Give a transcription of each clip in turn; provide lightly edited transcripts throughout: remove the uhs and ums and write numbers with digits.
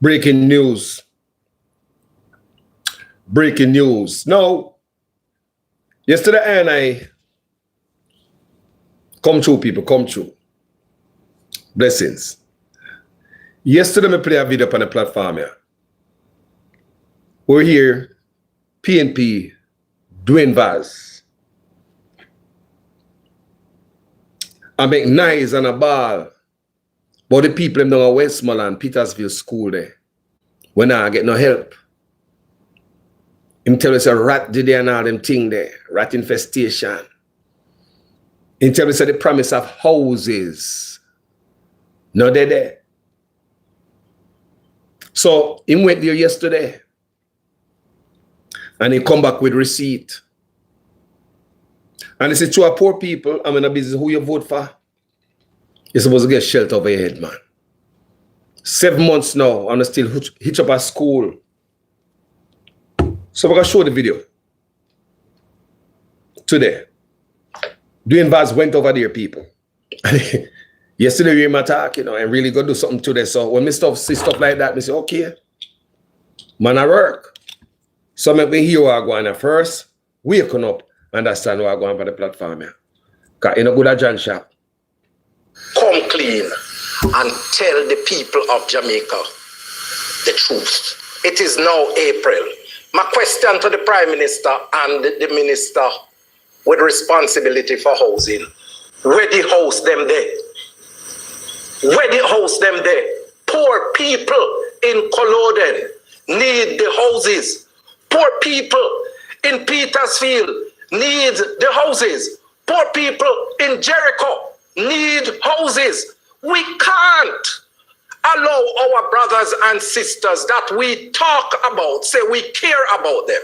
Breaking news. Breaking news. Now, yesterday and I come true, people, come true. Blessings. Yesterday, I played a video on the platform here. We're here, PNP, doing Vaz. I make nice and a ball. But the people in the Westmoreland, Petersfield school there, when I get no help. Him tell us a rat did there and all them thing there, rat infestation. Him tell us the promise of houses. No, they there. So he went there yesterday. And he come back with receipt. And he said, to our poor people, I'm in a business, who you vote for? You're supposed to get shelter over your head, man. 7 months now, and I still hitch up at school. So we're going to show the video. Today. Doing Vaz went over there, people. Yesterday we were in my talk, you know, and really go do something today. So when me see stuff like that, I say, okay, man, I work. So make me hear Wagwan at first, waking up, understand Wagwan for the platform here. Because you know good at John Shop. Come clean and tell the people of Jamaica the truth. It is now April. My question to the Prime Minister and the Minister with responsibility for housing, where the house them there? Where the house them there? Poor people in Culloden need the houses. Poor people in Petersfield need the houses. Poor people in Jericho need houses. We can't allow our brothers and sisters that we talk about, say we care about them,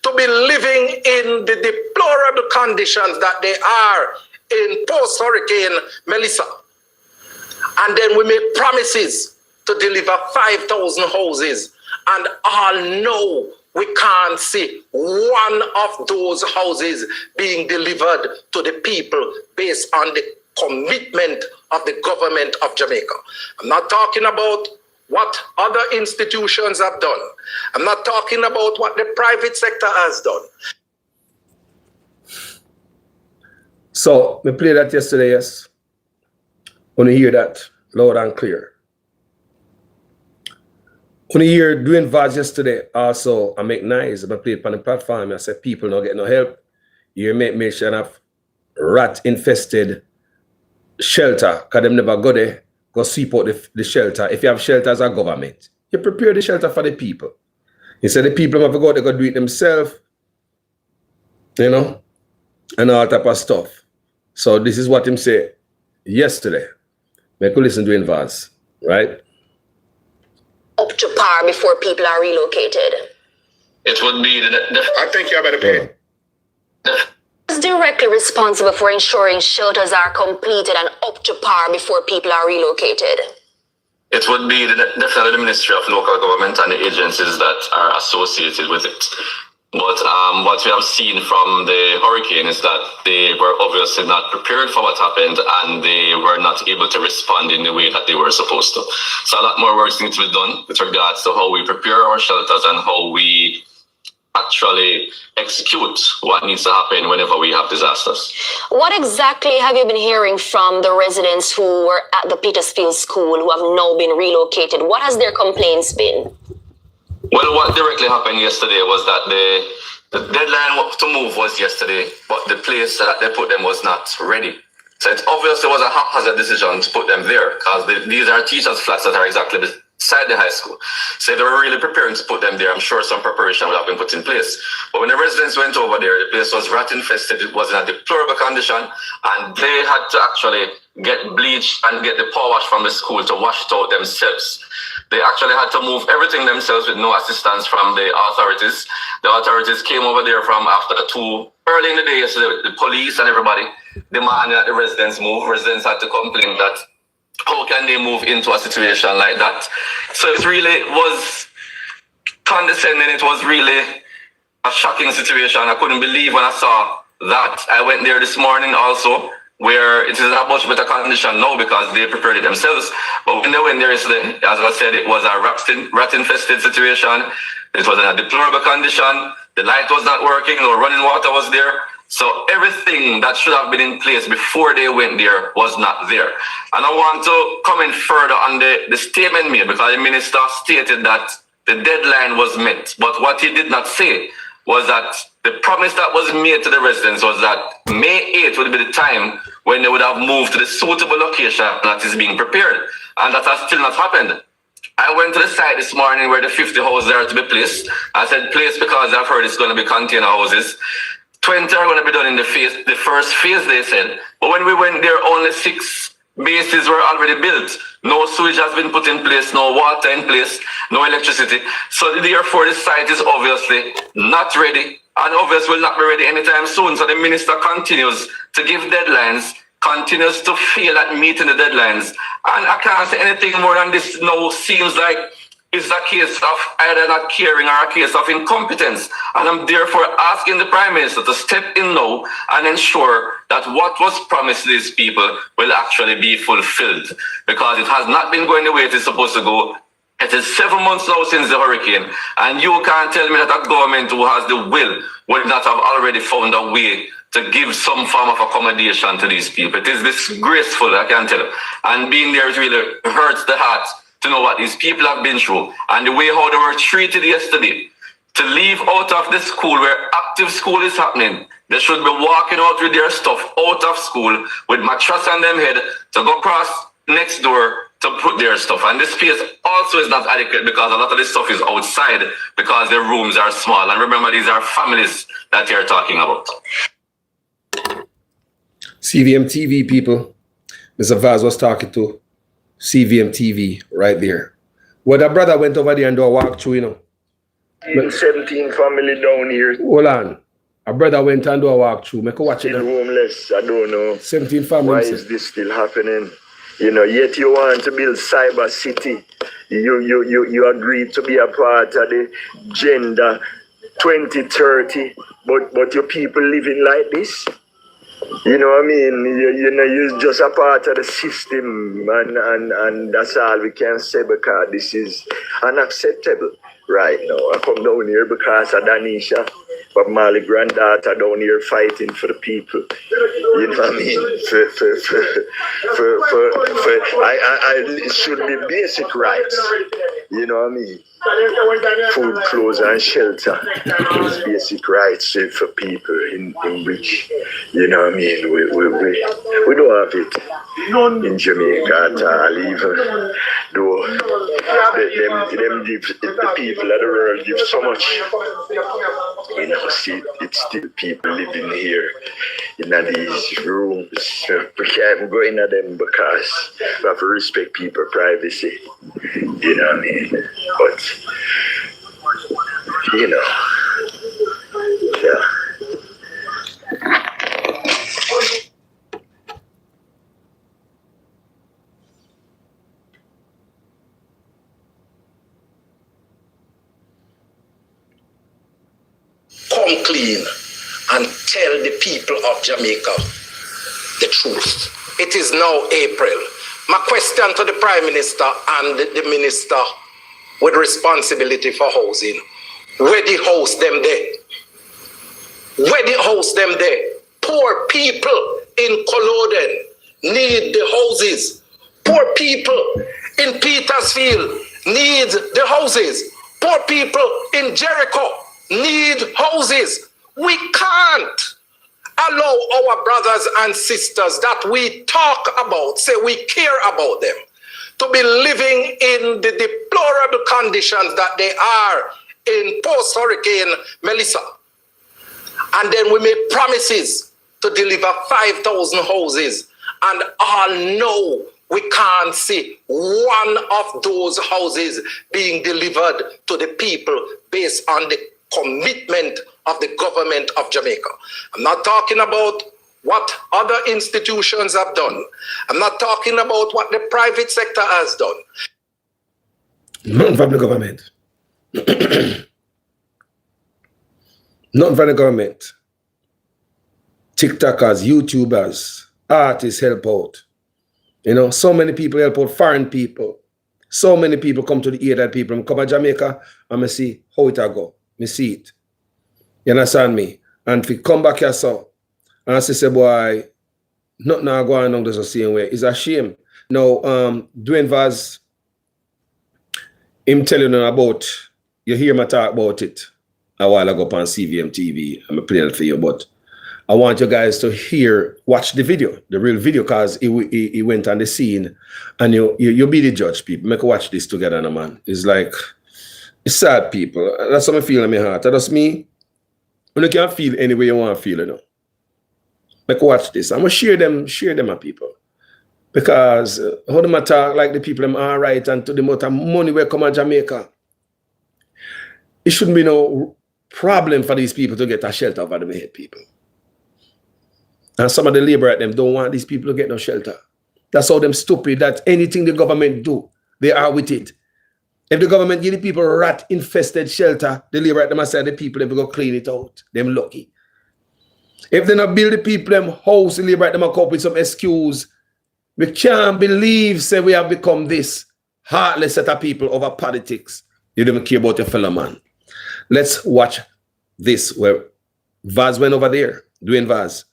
to be living in the deplorable conditions that they are in post-Hurricane Melissa. And then we make promises to deliver 5,000 houses, and all know we can't see one of those houses being delivered to the people based on the commitment of the government of Jamaica. I'm not talking about what other institutions have done. I'm not talking about what the private sector has done. So, we played that yesterday, yes. When you hear that loud and clear. When you hear doing Vaz yesterday, also, I make nice. I played on the platform. I said people not get no help. You make mention of rat-infested shelter, because them never go there, go sweep out the shelter. If you have shelter as a government, you prepare the shelter for the people. Instead the people have to go, they go do it themselves, you know, and all type of stuff. So this is what him say yesterday. Make you listen to him Vaz, right? Up to par before people are relocated. It would be I think you better pay. Is directly responsible for ensuring shelters are completed and up to par before people are relocated. It would be definitely the Ministry of Local Government and the agencies that are associated with it. But what we have seen from the hurricane is that they were obviously not prepared for what happened, and they were not able to respond in the way that they were supposed to. So a lot more work needs to be done with regards to how we prepare our shelters and how we actually execute what needs to happen whenever we have disasters. What exactly have you been hearing from the residents who were at the Petersfield school who have now been relocated? What has their complaints been? Well, what directly happened yesterday was that the deadline to move was yesterday, but the place that they put them was not ready. So it obviously was a haphazard decision to put them there, because these are teachers' flats that are exactly beside the high school. So they were really preparing to put them there. I'm sure some preparation would have been put in place. But when the residents went over there, the place was rat infested. It was in a deplorable condition, and they had to actually get bleach and get the power wash from the school to wash it out themselves. They actually had to move everything themselves with no assistance from the authorities. The authorities came over there from after 2 early in the day, so the police and everybody demanded that the residents move. Residents had to complain that how can they move into a situation like that? So it really was condescending. It was really a shocking situation. I couldn't believe when I saw that. I went there this morning also. where it is in a much better condition now because they prepared it themselves. But when they went there yesterday, as I said, it was a rat-infested situation. It was in a deplorable condition. The light was not working, no running water was there. So everything that should have been in place before they went there was not there. And I want to comment further on the statement made, because the minister stated that the deadline was met. But what he did not say was that the promise that was made to the residents was that May 8th would be the time when they would have moved to the suitable location that is being prepared. And that has still not happened. I went to the site this morning where the 50 houses are to be placed. I said place because I've heard it's going to be container houses. 20 are going to be done in the first phase, they said. But when we went there, only 6 bases were already built. No sewage has been put in place, no water in place, no electricity. So therefore, the site is obviously not ready, and obviously will not be ready anytime soon. So the minister continues to give deadlines, continues to fail at meeting the deadlines. And I can't say anything more than this now. Seems like it's a case of either not caring or a case of incompetence. And I'm therefore asking the Prime Minister to step in now and ensure that what was promised to these people will actually be fulfilled. Because it has not been going the way it is supposed to go. It is 7 months now since the hurricane, and you can't tell me that a government who has the will would not have already found a way to give some form of accommodation to these people. It is disgraceful, I can tell you. And being there really hurts the heart to know what these people have been through, and the way how they were treated yesterday. To leave out of the school where active school is happening, they should be walking out with their stuff out of school with mattress on them head to go across next door to put their stuff. And this space also is not adequate because a lot of this stuff is outside because their rooms are small. And remember, these are families that you're talking about. CVM TV people, Mr. Vaz was talking to CVM TV right there. Well, that brother went over there and do a walkthrough, you know. 17 family down here. Hold on. A brother went and do a walkthrough. Make a watch Still it. homeless. I don't know. 17 families. Why is this still happening? You know, yet you want to build cyber city. You agreed to be a part of the Agenda 2030, but your people living like this. You know what I mean? You're just a part of the system, and that's all we can say, because this is unacceptable right now. I come down here because of Danisha, but my granddaughter down here fighting for the people. You know what I mean? It should be basic rights. You know what I mean? Food, clothes, and shelter is basic rights for people in which, you know what I mean, we don't have it in Jamaica at all, even though them give, the people of the world give so much. You know, see, it's still people living here in these rooms. We can't go into them because we have to respect people's privacy. You know what I mean? But, you know, yeah. Come clean and tell the people of Jamaica the truth. It is now April. My question to the Prime Minister and the Minister with responsibility for housing: where the house them there? Where the house them there? Poor people in Culloden need the houses. Poor people in Petersfield need the houses. Poor people in Jericho need houses. We can't allow our brothers and sisters that we talk about, say we care about them, to be living in the deplorable conditions that they are in post-Hurricane Melissa. And then we make promises to deliver 5,000 houses, and all know we can't see one of those houses being delivered to the people based on the commitment of the government of Jamaica. I'm not talking about what other institutions have done. I'm not talking about what the private sector has done. Not from the government. Not from the government. TikTokers, YouTubers, artists help out. You know, so many people help out foreign people. So many people come to the aid of people. I come to Jamaica and I see how it go. I see it. You understand me? And if you come back here, so, and I say, boy, nothing now going on the same way. It's a shame. Now, Dwayne Vaz, him telling you about, you hear me talk about it a while ago on CVM TV. I'm playing it for you, but I want you guys to watch the video, the real video, because he went on the scene, and you be the judge, people. Make watch this together, man. It's like, it's sad, people. That's what I feel in my heart. That's me. When you can't feel any way you want to feel, you know. Make watch this. I'm gonna share them with people. Because how them talk like the people them all right, and to the amount of money we come to Jamaica, it shouldn't be no problem for these people to get a shelter over them head, people. And some of the labor at them don't want these people to get no shelter. That's how them stupid that anything the government do, they are with it. If the government give the people rat-infested shelter, the labor at them say the people, they go clean it out. Them lucky. If they not build the people them house, the labor at them come up with some excuse. We can't believe, say we have become this heartless set of people over politics. You don't even care about your fellow man. Let's watch this where Vaz went over there, Dwayne Vaz,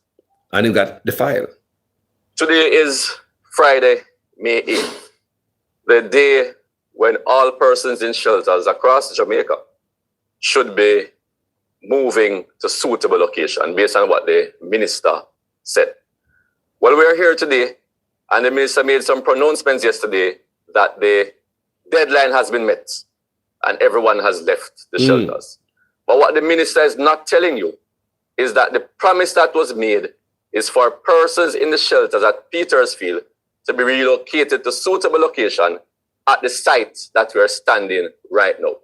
and he got the file. Today is Friday, May 8th, the day when all persons in shelters across Jamaica should be moving to suitable location based on what the minister said. Well, we are here today, and the minister made some pronouncements yesterday that the deadline has been met and everyone has left the shelters. But what the minister is not telling you is that the promise that was made is for persons in the shelters at Petersfield to be relocated to suitable location at the site that we are standing right now.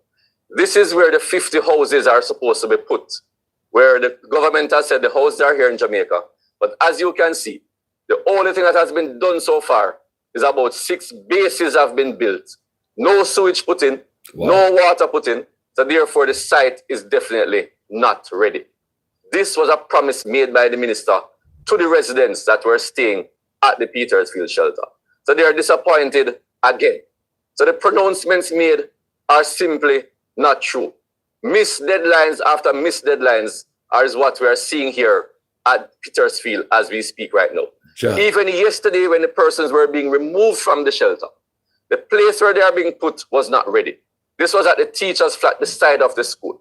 This is where the 50 houses are supposed to be put, where the government has said the houses are here in Jamaica. But as you can see, the only thing that has been done so far is about 6 bases have been built. No sewage put in, no water put in. So therefore, the site is definitely not ready. This was a promise made by the minister to the residents that were staying at the Petersfield shelter. So they are disappointed again. So the pronouncements made are simply not true. Missed deadlines after missed deadlines is what we are seeing here at Petersfield as we speak right now. Sure. Even yesterday when the persons were being removed from the shelter, the place where they are being put was not ready. This was at the teacher's flat, the side of the school.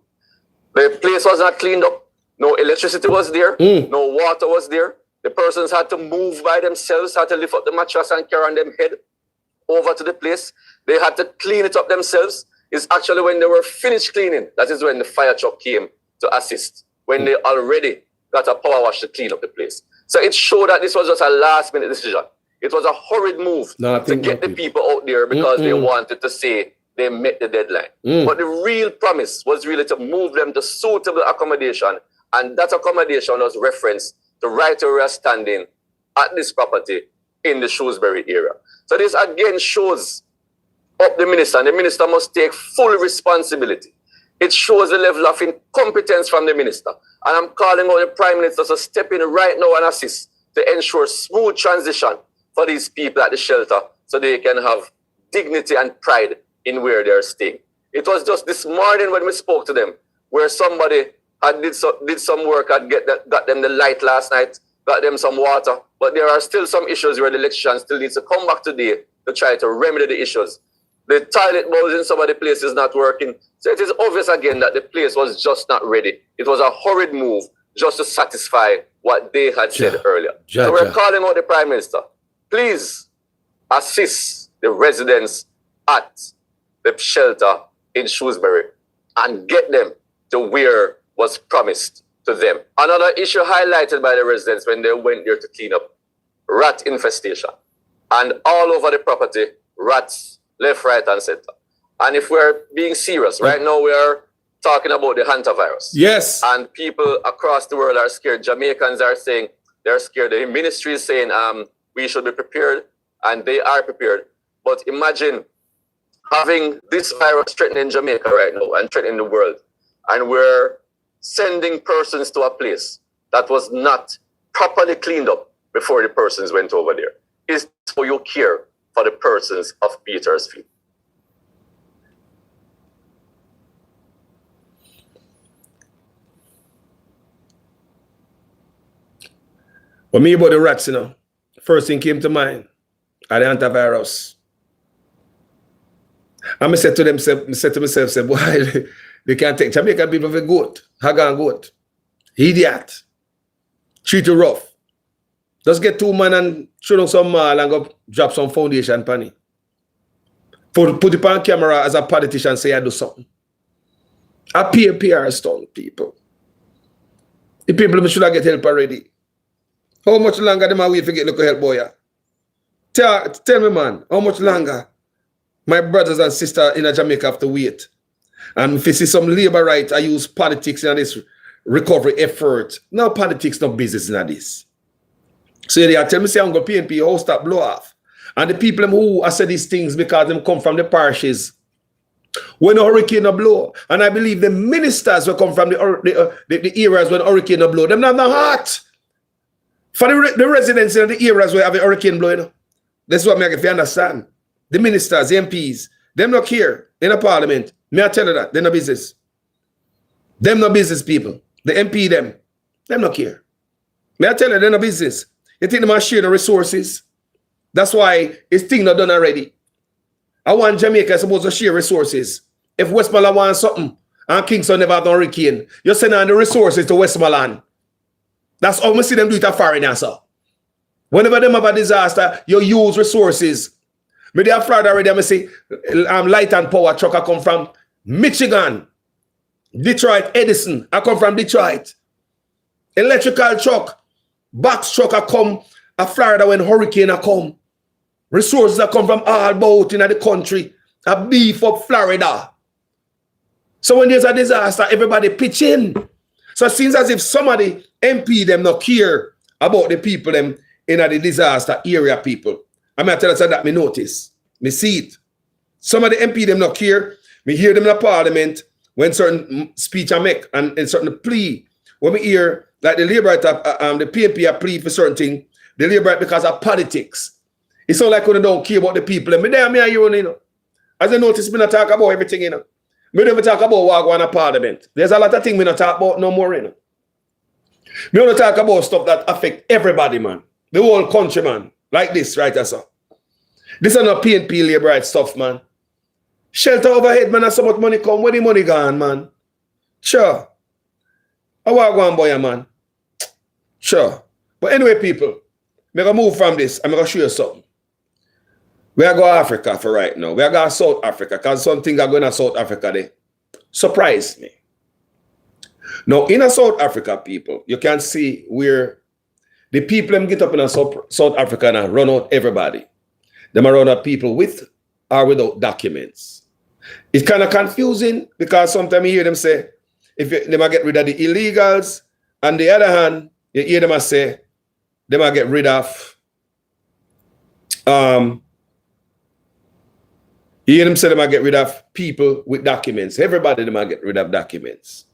The place was not cleaned up. No electricity was there. No water was there. The persons had to move by themselves, had to lift up the mattress and carry on them head over to the place. They had to clean it up themselves. It's actually when they were finished cleaning, that is when the fire truck came to assist, when they already got a power wash to clean up the place. So it showed that this was just a last minute decision. It was a hurried move to get the people out there because they wanted to say they met the deadline. But the real promise was really to move them to suitable accommodation, and that accommodation was referenced to right where we are standing at this property in the Shrewsbury area. So this again shows up the minister, and the minister must take full responsibility. It shows the level of incompetence from the minister. And I'm calling on the Prime Minister to step in right now and assist to ensure smooth transition for these people at the shelter so they can have dignity and pride in where they're staying. It was just this morning when we spoke to them where somebody had did some work, got them the light last night, got them some water, but there are still some issues where the electrician still needs to come back today to try to remedy the issues. The toilet bowls in some of the places not working. So it is obvious again that the place was just not ready. It was a hurried move just to satisfy what they had said earlier. So we're calling out the Prime Minister. Please assist the residents at the shelter in Shrewsbury and get them to where was promised to them. Another issue highlighted by the residents when they went there to clean up, rat infestation. And all over the property, rats left, right, and center. And if we're being serious, right now we are talking about the hantavirus. Yes. And people across the world are scared. Jamaicans are saying they're scared. The ministry is saying we should be prepared, and they are prepared. But imagine having this virus threatening Jamaica right now and threatening the world, and we're sending persons to a place that was not properly cleaned up, before the persons went over there. Is how you care for the persons of Petersfield. When me about the rats, you know, first thing came to mind, are the antivirus. And I said to them, I said to myself, say, boy, they can't take Jamaican people for goat, Hagan goat. Idiot. Treat you rough. Just get 2 man and show them some mall and go drop some foundation pan it. Put it on camera as a politician say I do something. I PR stunt people. The people should have get help already. How much longer them are wait to get local help, boy? Tell me, man, how much longer my brothers and sisters in Jamaica have to wait? And if you see some labor rights, I use politics in this recovery effort. No politics, no business in this. So they are telling me, say, I'm going to PNP, how stop blow off. And the people who say these things because them come from the parishes. When a hurricane blow, and I believe the ministers will come from the areas when hurricane blow, them not have no heart. For the residents in the areas where have a hurricane blowing, that's what I if you understand. The ministers, the MPs, them not care in the parliament. May I tell you that? They're no business. Them no business people. The MP, them not care. May I tell you, they're no business. You think they must share the resources? That's why it's thing not done already. I want Jamaica supposed to share resources. If Westmoreland wants something and Kingston never have no hurricane, you send on the resources to Westmoreland. That's how we see them do it at foreigners. So. Whenever them have a disaster, you use resources. Maybe they have Florida already, I say light and power truck I come from Michigan, Detroit, Edison, I come from Detroit. Electrical truck, box truck I come a Florida when hurricane I come. Resources that come from all about in the country. A beef up Florida. So when there's a disaster, everybody pitch in. So it seems as if somebody MP them not care about the people them in the disaster area people. I'm going to tell you that me notice. Me see it. Some of the MP them not care. Me hear them in the parliament when certain speech I make and certain plea. When me hear like the Labour the PNP a plea for certain thing, the Labour because of politics. It's not like when they don't care about the people. Me there, me and you know. As I notice, me not talk about everything, you know. Me never talk about Wagwan Parliament. There's a lot of things me not talk about no more, you know. Me only talk about stuff that affect everybody, man. The whole country, man. Like this, right, that's all. This is not PNP labor right stuff, man. Shelter overhead, man, and so much money come. Where the money gone, man? Sure. I Wagwan boy, man. Sure. But anyway, people, I'm going to move from this. I'm going to show you something. We are going to Africa for right now. We are going to South Africa because something are going to South Africa there. Surprise me. Now, in a South Africa, people, you can see where the people them get up in a South Africa and run out everybody. Them are run out people with or without documents. It's kind of confusing because sometimes you hear them say, if they might get rid of the illegals, on the other hand, you hear them say, they might get rid of you hear them say they might get rid of people with documents. Everybody they might get rid of documents.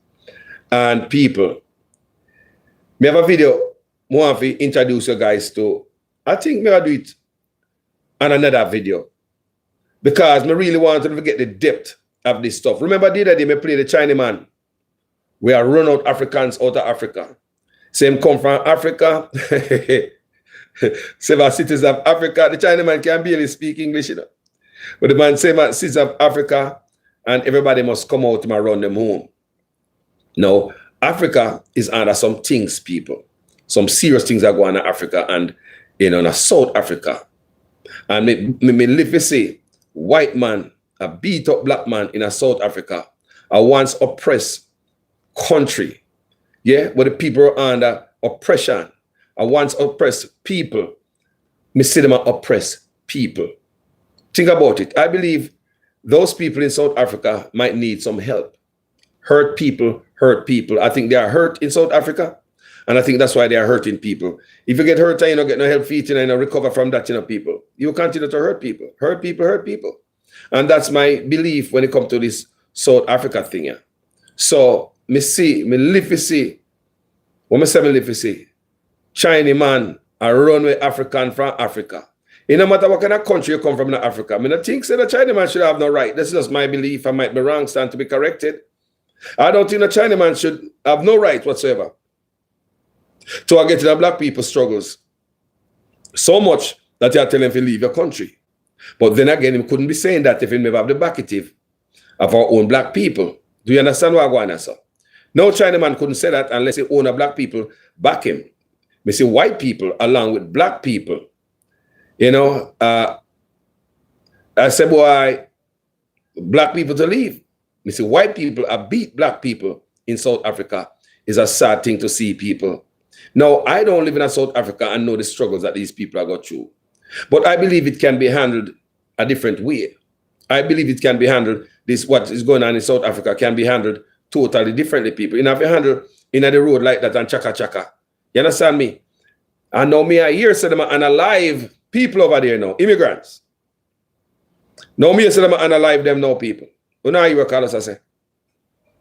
And people. We have a video I want to introduce you guys to. I think maybe I'll do it on another video. Because I really want to get the depth of this stuff. Remember the other day I played the Chinaman. We are run out Africans out of Africa. Same come from Africa. Several cities of Africa. The Chinaman can barely speak English, you know. But the man say, man, cities of Africa, and everybody must come out and run them home. Now, Africa is under some things, people. Some serious things are going on in Africa and, you know, in South Africa. And me live to say, white man, a beat up black man in a South Africa, a once oppressed country, yeah, where the people are under oppression, a once oppressed people, me see them are oppressed people. Think about it. I believe those people in South Africa might need some help. Hurt people, hurt people. I think they are hurt in South Africa. And I think that's why they are hurting people. If you get hurt and you don't get no help for it, and you don't recover from that, you know, people, you continue to hurt people. Hurt people, hurt people. And that's my belief when it comes to this South Africa thing. Yeah. So, me live to see, when I say me live to see, Chinese man and run with African from Africa. It no matter what kind of country you come from in Africa. I mean, I think the Chinaman should have no right. This is just my belief. I might be wrong, stand to be corrected. I don't think the Chinaman should have no right whatsoever to get into black people's struggles. So much that you are telling him to leave your country. But then again, he couldn't be saying that if he never have the backative of our own black people. Do you understand what I'm going on, sir? No Chinaman couldn't say that unless he own a black people back him. We see white people along with black people. You know, I said, boy, black people to leave. We see white people have beat black people in South Africa. Is a sad thing to see people. Now, I don't live in South Africa and know the struggles that these people have got through. But I believe it can be handled a different way. I believe it can be handled, what is going on in South Africa can be handled totally differently, people. You know, if you handle in the road like that and chaka. You understand me? And now me I hear say them and alive people over there now, immigrants. Now me say them and alive them now people. You know how you work us, I say.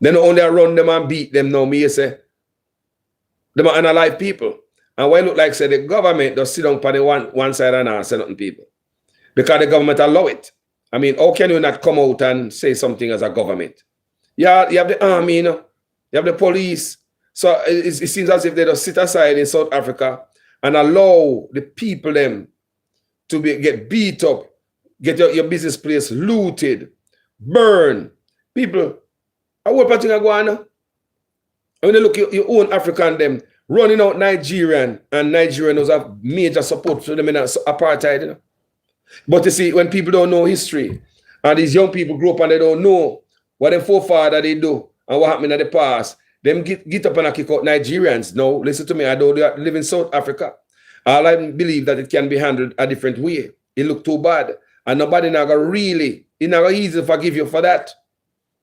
Then only run them and beat them now, me say. Them are unalive people. And why look like say the government does sit down on the one side and not say nothing people. Because the government allow it. I mean, how can you not come out and say something as a government? Yeah, you have the army, you know, you have the police. So it seems as if they just sit aside in South Africa and allow the people them to get beat up, get your business place looted, burned. People, I will put in a guana. When you look at your own African them running out Nigerian, and Nigerians have major support for them in apartheid, you know. But you see, when people don't know history, and these young people grow up and they don't know what their forefathers they do and what happened in the past, them get up and kick out Nigerians. No, listen to me, I don't live in South Africa. All I believe that it can be handled a different way. It look too bad. And nobody not gonna really, it's not easy to forgive you for that.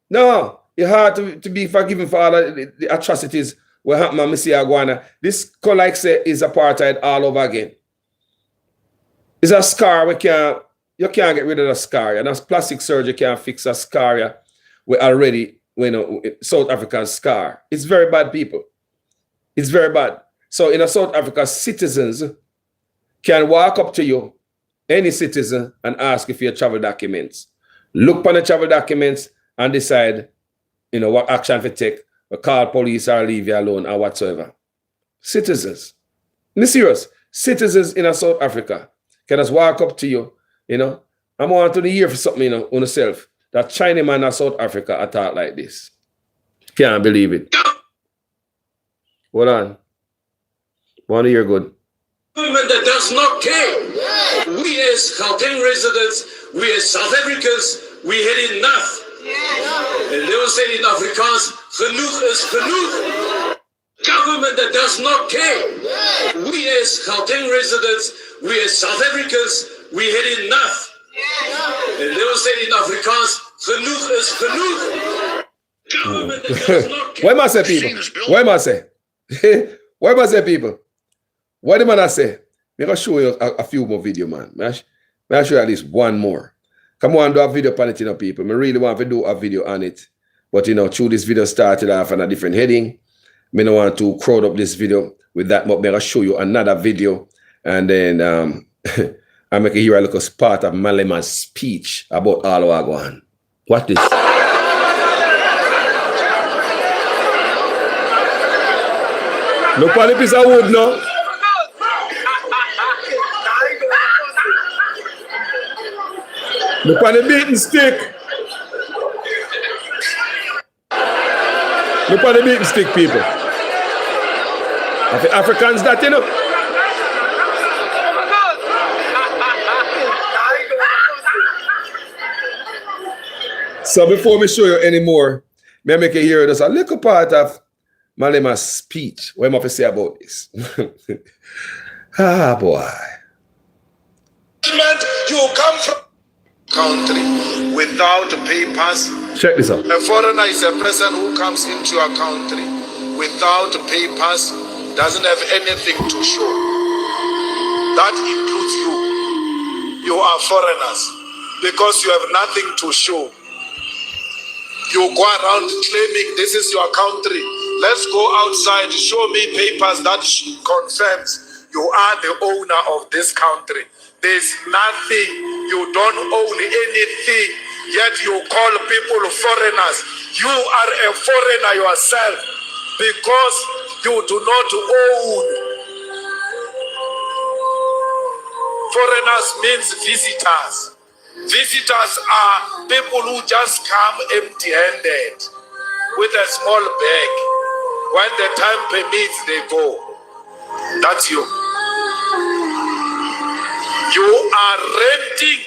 No, it's hard to be forgiven for all the atrocities what happened to Missy Aguana. This, like say, is apartheid all over again. It's a scar. You can't get rid of the scar. And as plastic surgery can't fix a scar. We already, you know, South African scar. It's very bad, people. It's very bad. So in a South Africa, citizens can walk up to you, any citizen, and ask you for your travel documents. Look on the travel documents and decide, you know, what action to take. Or call police or leave you alone or whatsoever. Citizens. I'm serious. Citizens in a South Africa can just walk up to you, you know. I'm want to hear for something, you know, on yourself. That Chinaman in South Africa attack like this. Can't believe it. Hold on. Want to hear good. Government that does not care. We as Gauteng residents, we as South Africans, we had enough. En they will say in Afrikaans, genoeg is genoeg. Government that does not care. We as Gauteng residents, we as South Africans, we had enough. En they will say in Afrikaans, genoeg is genoeg. Government that does not care. What must say, people? What must say? What must say, people? What do I say? I'm going to show you a few more videos, man. I'll show you at least one more. Come on, do a video on it, you know, people. I really want to do a video on it. But, you know, through this video started off on a different heading. I don't want to crowd up this video with that, but I'm going to show you another video. And then I'm going to hear a little part of Mannaz's speech about all Wagwan. What is look at the piece of wood now. Look at the beating stick. Look at the beating stick, people. Of the Africans that, you know. So before we show you any more, may I make you hear just a little part of Mannaz's speech. What am I to say about this? Ah, boy. You come from country without papers. Check this out. A foreigner is a person who comes into your country without papers, doesn't have anything to show. That includes you. You are foreigners because you have nothing to show. You go around claiming this is your country. Let's go outside, show me papers that confirms You are the owner of this country. There's nothing, you don't own anything, yet you call people foreigners. You are a foreigner yourself because you do not own. Foreigners means visitors. Visitors are people who just come empty-handed with a small bag. When the time permits, they go. That's you. You are renting,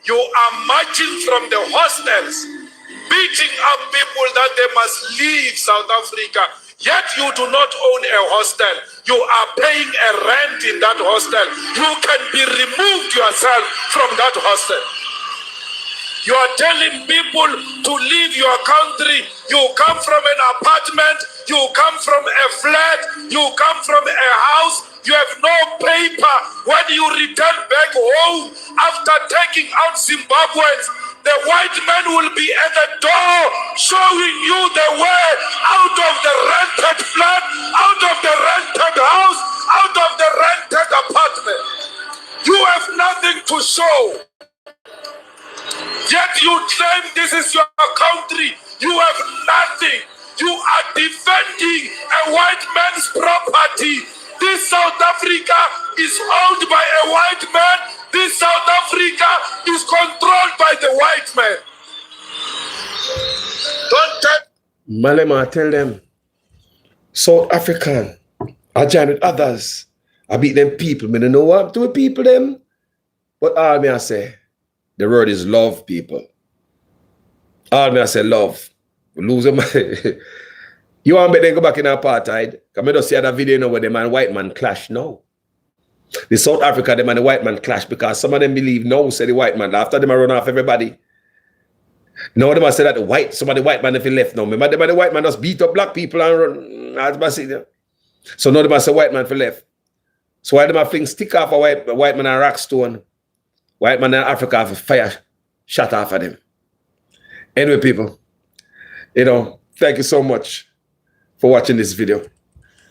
you are marching from the hostels, beating up people that they must leave South Africa. Yet you do not own a hostel. You are paying a rent in that hostel. You can be removed yourself from that hostel. You are telling people to leave your country. You come from an apartment, you come from a flat, you come from a house, you have no paper. When you return back home after taking out Zimbabweans, the white man will be at the door showing you the way out of the rented flat, out of the rented house, out of the rented apartment. You have nothing to show. Yet you claim this is your country. You have nothing. You are defending a white man's property. This South Africa is owned by a white man. This South Africa is controlled by the white man. Don't tell Malema, tell them, South African, I join with others. I beat them people. I don't know what to people them. But all me I say, the word is love, people. All me I say love. We lose them. You want me to go back in apartheid? Come just see that video now where the man white man clash now. The South Africa, them and the white man clash because some of them believe no, say the white man. After them I run off everybody. Now them I say that some of the white man if he left now. Remember the white man just beat up black people and run. So now them I say white man for left. So why them I fling stick off a white man and rock stone? White man in Africa have a fire shot off of them. Anyway, people, thank you so much for watching this video.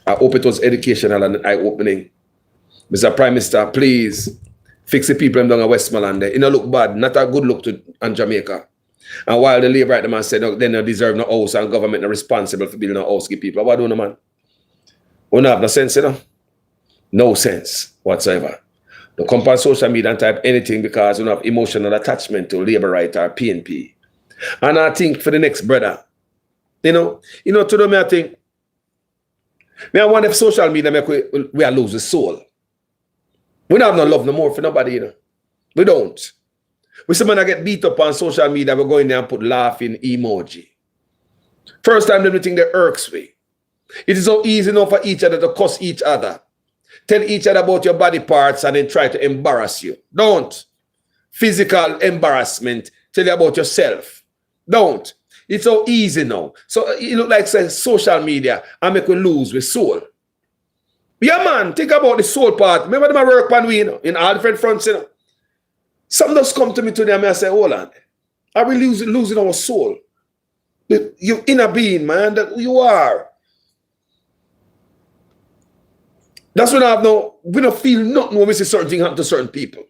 I hope it was educational and eye-opening. Mr. Prime Minister, please fix the people down in Westmoreland. It don't look bad, not a good look on Jamaica. And while the Labour right man said they don't deserve no house and government are responsible for building a house to people. What do you man? We don't have no sense, No sense whatsoever. Don't come on social media and type anything because you don't have emotional attachment to Labour right or PNP. And I think for the next brother, to them I think, I wonder if social media make we are lose the soul. We don't have no love no more for nobody, We don't. We see man get beat up on social media, we go in there and put laughing emoji. First time everything that irks me. It is so easy enough for each other to cuss each other. Tell each other about your body parts and then try to embarrass you. Don't. Physical embarrassment. Tell you about yourself. Don't. It's so easy now. So it look like say, social media and make we lose with soul. Yeah, man, think about the soul part. Remember them work on we, in all different fronts, Something just come to me today and I say, hold on. Are we losing our soul? Your inner being, man, that you are. That's when we don't feel nothing when we see certain things happen to certain people.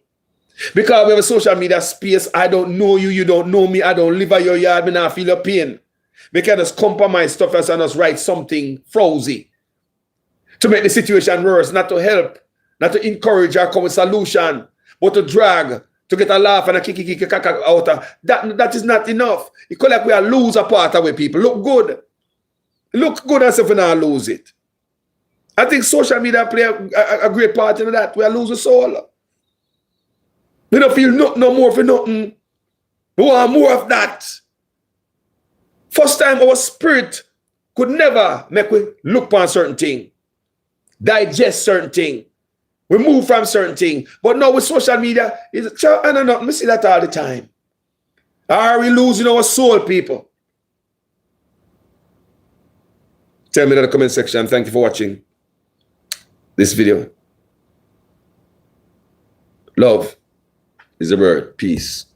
Because we have a social media space, I don't know you, you don't know me, I don't live at your yard, me not feel your pain. We can just compromise stuff and just write something frowsy to make the situation worse, not to help, not to encourage or come with solution, but to drag, to get a laugh and a kick out of. That is not enough. It could like we are lose a part of it, people. Look good. Look good as if we not lose it. I think social media play a great part in that. We are losing soul. We don't feel nothing no more for nothing. We want more of that. First time our spirit could never make we look upon certain thing, digest certain thing. We move from certain thing. But now with social media, I don't know, I see that all the time. Are we losing our soul, people? Tell me in the comment section. Thank you for watching this video. Love is the word. Peace.